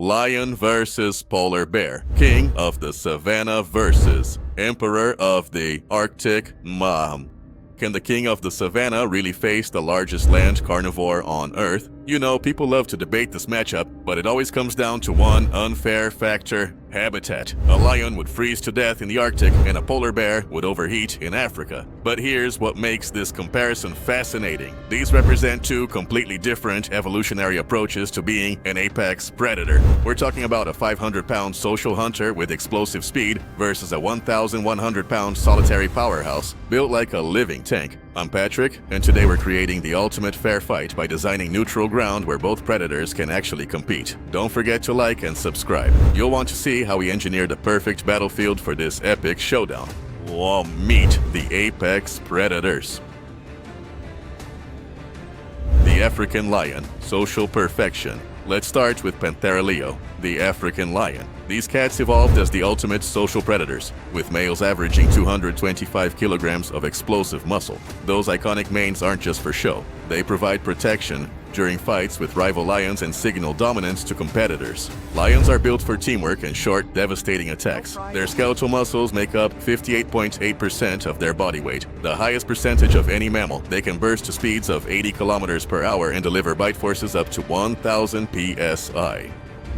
Lion versus polar bear. King of the Savanna versus Emperor of the Arctic. Can the king of the Savanna really face the largest land carnivore on Earth? You know, people love to debate this matchup, but it always comes down to one unfair factor: habitat. A lion would freeze to death in the Arctic, and a polar bear would overheat in Africa. But here's what makes this comparison fascinating. These represent two completely different evolutionary approaches to being an apex predator. We're talking about a 500-pound social hunter with explosive speed versus a 1,100-pound solitary powerhouse built like a living tank. I'm Patrick, and today we're creating the ultimate fair fight by designing neutral ground where both predators can actually compete. Don't forget to like and subscribe. You'll want to see how we engineered the perfect battlefield for this epic showdown. Meet the apex predators. The African lion, social perfection. Let's start with Panthera leo, the African lion. These cats evolved as the ultimate social predators, with males averaging 225 kilograms of explosive muscle. Those iconic manes aren't just for show. They provide protection during fights with rival lions and signal dominance to competitors. Lions are built for teamwork and short, devastating attacks. Their skeletal muscles make up 58.8% of their body weight, the highest percentage of any mammal. They can burst to speeds of 80 kilometers per hour and deliver bite forces up to 1,000 psi.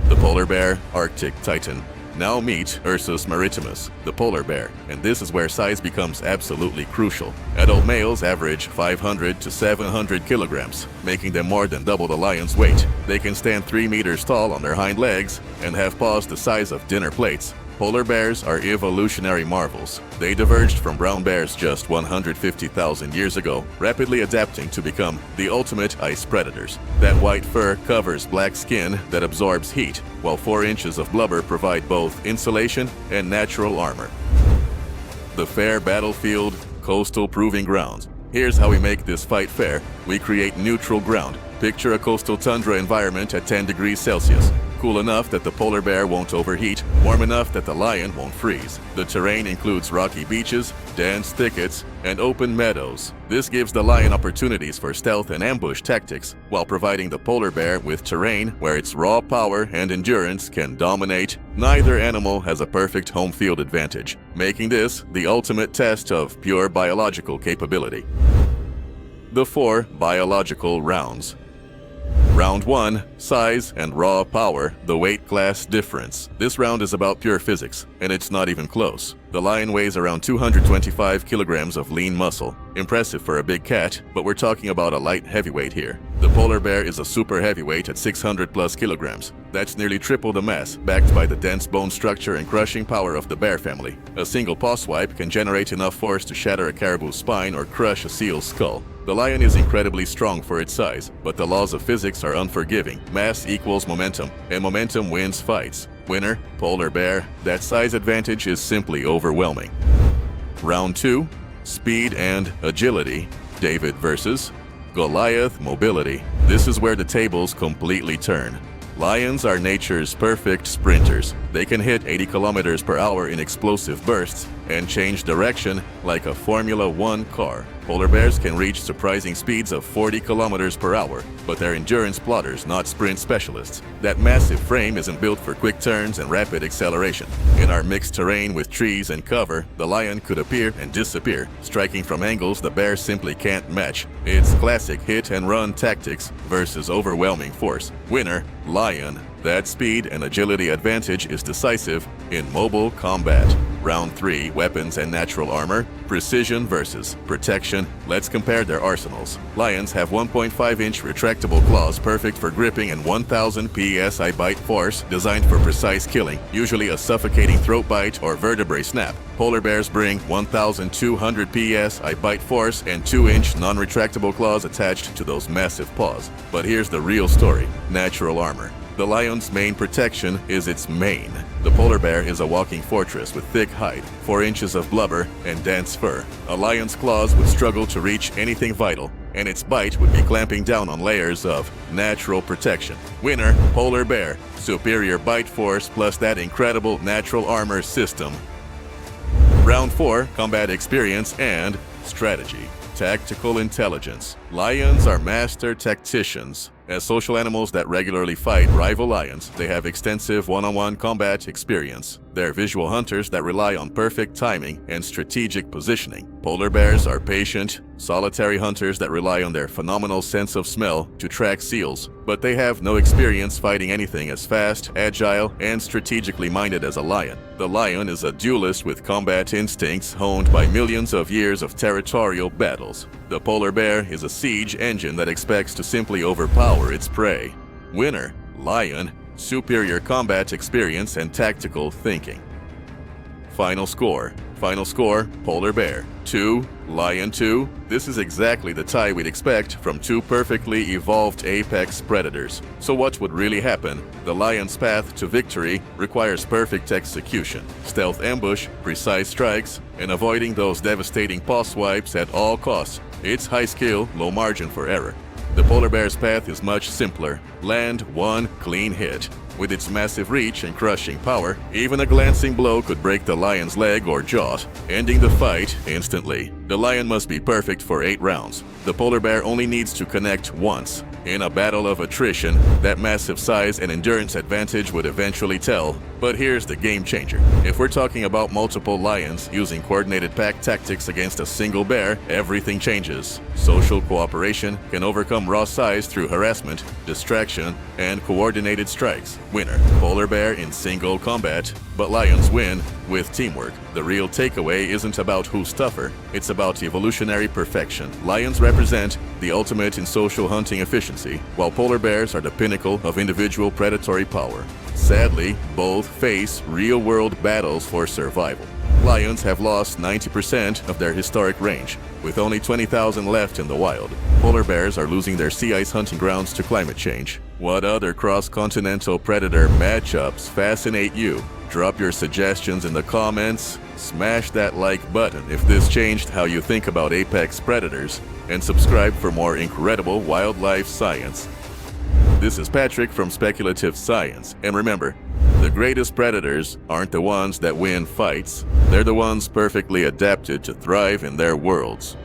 The polar bear, Arctic titan. Now meet Ursus maritimus, the polar bear, and this is where size becomes absolutely crucial. Adult males average 500 to 700 kilograms, making them more than double the lion's weight. They can stand 3 meters tall on their hind legs and have paws the size of dinner plates. Polar bears are evolutionary marvels. They diverged from brown bears just 150,000 years ago, rapidly adapting to become the ultimate ice predators. That white fur covers black skin that absorbs heat, while 4 inches of blubber provide both insulation and natural armor. The fair battlefield, coastal proving grounds. Here's how we make this fight fair. We create neutral ground. Picture a coastal tundra environment at 10 degrees Celsius. Cool enough that the polar bear won't overheat, warm enough that the lion won't freeze. The terrain includes rocky beaches, dense thickets, and open meadows. This gives the lion opportunities for stealth and ambush tactics, while providing the polar bear with terrain where its raw power and endurance can dominate. Neither animal has a perfect home field advantage, making this the ultimate test of pure biological capability. The 4 biological rounds. Round 1, size and raw power, the weight class difference. This round is about pure physics, and it's not even close. The lion weighs around 225 kilograms of lean muscle. Impressive for a big cat, but we're talking about a light heavyweight here. The polar bear is a super heavyweight at 600 plus kilograms. That's nearly triple the mass, backed by the dense bone structure and crushing power of the bear family. A single paw swipe can generate enough force to shatter a caribou's spine or crush a seal's skull. The lion is incredibly strong for its size, but the laws of physics are unforgiving. Mass equals momentum, and momentum wins fights. Winner, polar bear. That size advantage is simply overwhelming. Round 2, speed and agility. David versus Goliath mobility. This is where the tables completely turn. Lions are nature's perfect sprinters. They can hit 80 kilometers per hour in explosive bursts and change direction like a Formula 1 car. Polar bears can reach surprising speeds of 40 kilometers per hour, but they're endurance plotters, not sprint specialists. That massive frame isn't built for quick turns and rapid acceleration. In our mixed terrain with trees and cover, the lion could appear and disappear, striking from angles the bear simply can't match. It's classic hit and run tactics versus overwhelming force. Winner, lion. That speed and agility advantage is decisive in mobile combat. Round 3, weapons and natural armor. Precision versus protection. Let's compare their arsenals. Lions have 1.5-inch retractable claws perfect for gripping and 1,000 psi bite force designed for precise killing, usually a suffocating throat bite or vertebrae snap. Polar bears bring 1,200 psi bite force and 2-inch non-retractable claws attached to those massive paws. But here's the real story: natural armor. The lion's main protection is its mane. The polar bear is a walking fortress with thick hide, 4 inches of blubber, and dense fur. A lion's claws would struggle to reach anything vital, and its bite would be clamping down on layers of natural protection. Winner, polar bear. Superior bite force plus that incredible natural armor system. Round 4, combat experience and strategy. Tactical intelligence. Lions are master tacticians. As social animals that regularly fight rival lions, they have extensive one-on-one combat experience. They're visual hunters that rely on perfect timing and strategic positioning. Polar bears are patient, solitary hunters that rely on their phenomenal sense of smell to track seals, but they have no experience fighting anything as fast, agile, and strategically minded as a lion. The lion is a duelist with combat instincts honed by millions of years of territorial battles. The polar bear is a siege engine that expects to simply overpower its prey. Winner, lion, superior combat experience and tactical thinking. Final score, polar bear 2, lion 2. This is exactly the tie we'd expect from two perfectly evolved apex predators. So what would really happen? The lion's path to victory requires perfect execution, stealth ambush, precise strikes, and avoiding those devastating paw swipes at all costs. It's high skill, low margin for error. The polar bear's path is much simpler. Land one clean hit. With its massive reach and crushing power, even a glancing blow could break the lion's leg or jaw, ending the fight instantly. The lion must be perfect for 8 rounds. The polar bear only needs to connect once. In a battle of attrition, that massive size and endurance advantage would eventually tell. But here's the game changer. If we're talking about multiple lions using coordinated pack tactics against a single bear, everything changes. Social cooperation can overcome raw size through harassment, distraction, and coordinated strikes. Winner, polar bear in single combat, but lions win with teamwork. The real takeaway isn't about who's tougher, it's about evolutionary perfection. Lions represent the ultimate in social hunting efficiency, while polar bears are the pinnacle of individual predatory power. Sadly, both face real-world battles for survival. Lions have lost 90% of their historic range, with only 20,000 left in the wild. Polar bears are losing their sea ice hunting grounds to climate change. What other cross-continental predator matchups fascinate you? Drop your suggestions in the comments, smash that like button if this changed how you think about apex predators, and subscribe for more incredible wildlife science. This is Patrick from Speculative Science, and remember, the greatest predators aren't the ones that win fights, they're the ones perfectly adapted to thrive in their worlds.